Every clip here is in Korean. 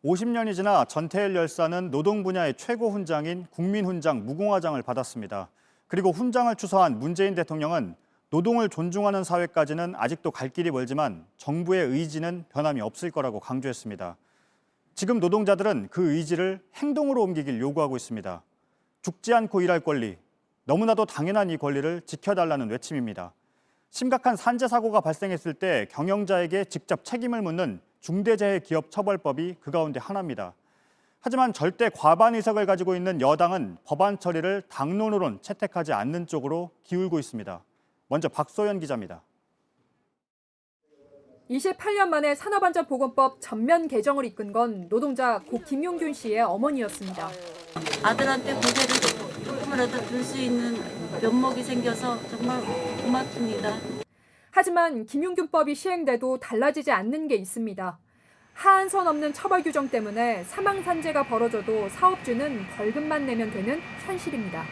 50년이 지나 전태일 열사는 노동 분야의 최고 훈장인 국민훈장 무공화장을 받았습니다. 그리고 훈장을 추서한 문재인 대통령은 노동을 존중하는 사회까지는 아직도 갈 길이 멀지만 정부의 의지는 변함이 없을 거라고 강조했습니다. 지금 노동자들은 그 의지를 행동으로 옮기길 요구하고 있습니다. 죽지 않고 일할 권리, 너무나도 당연한 이 권리를 지켜달라는 외침입니다. 심각한 산재 사고가 발생했을 때 경영자에게 직접 책임을 묻는 중대재해기업처벌법이 그 가운데 하나입니다. 하지만 절대 과반 의석을 가지고 있는 여당은 법안 처리를 당론으론 채택하지 않는 쪽으로 기울고 있습니다. 먼저 박소연 기자입니다. 28년 만에 산업안전보건법 전면 개정을 이끈 건 노동자 고 김용균 씨의 어머니였습니다. 아들한테 고개를 조금이라도 들 수 있는 면목이 생겨서 정말 고맙습니다. 하지만 김용균법이 시행돼도 달라지지 않는 게 있습니다. 하한선 없는 처벌 규정 때문에 사망산재가 벌어져도 사업주는 벌금만 내면 되는 현실입니다.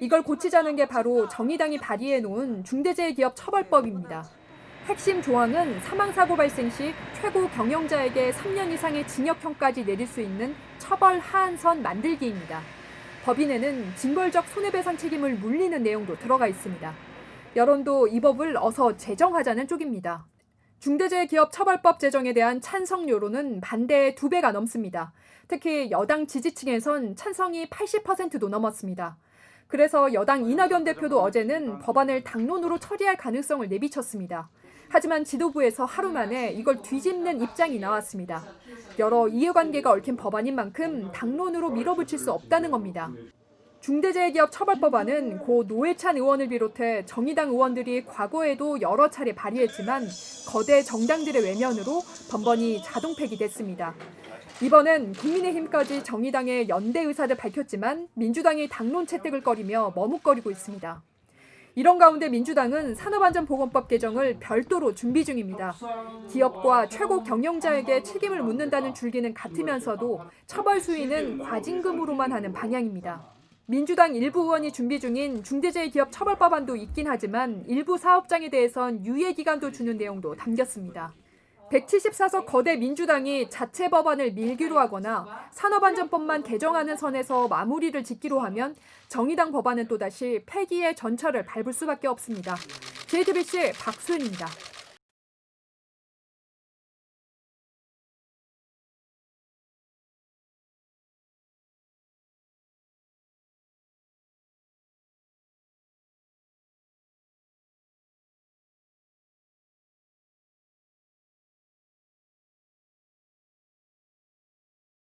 이걸 고치자는 게 바로 정의당이 발의해 놓은 중대재해기업처벌법입니다. 핵심 조항은 사망사고 발생 시 최고 경영자에게 3년 이상의 징역형까지 내릴 수 있는 처벌 하한선 만들기입니다. 법인에는 징벌적 손해배상 책임을 물리는 내용도 들어가 있습니다. 여론도 이 법을 어서 제정하자는 쪽입니다. 중대재해기업처벌법 제정에 대한 찬성 여론은 반대의 2배가 넘습니다. 특히 여당 지지층에선 찬성이 80%도 넘었습니다. 그래서 여당 이낙연 대표도 어제는 법안을 당론으로 처리할 가능성을 내비쳤습니다. 하지만 지도부에서 하루 만에 이걸 뒤집는 입장이 나왔습니다. 여러 이해관계가 얽힌 법안인 만큼 당론으로 밀어붙일 수 없다는 겁니다. 중대재해기업처벌법안은 고 노회찬 의원을 비롯해 정의당 의원들이 과거에도 여러 차례 발의했지만 거대 정당들의 외면으로 번번이 자동 폐기됐습니다. 이번엔 국민의힘까지 정의당의 연대 의사를 밝혔지만 민주당이 당론 채택을 꺼리며 머뭇거리고 있습니다. 이런 가운데 민주당은 산업안전보건법 개정을 별도로 준비 중입니다. 기업과 최고 경영자에게 책임을 묻는다는 줄기는 같으면서도 처벌 수위는 과징금으로만 하는 방향입니다. 민주당 일부 의원이 준비 중인 중대재해기업처벌법안도 있긴 하지만 일부 사업장에 대해선 유예기간도 주는 내용도 담겼습니다. 174석 거대 민주당이 자체 법안을 밀기로 하거나 산업안전법만 개정하는 선에서 마무리를 짓기로 하면 정의당 법안은 또다시 폐기의 전철을 밟을 수밖에 없습니다. JTBC 박소연입니다.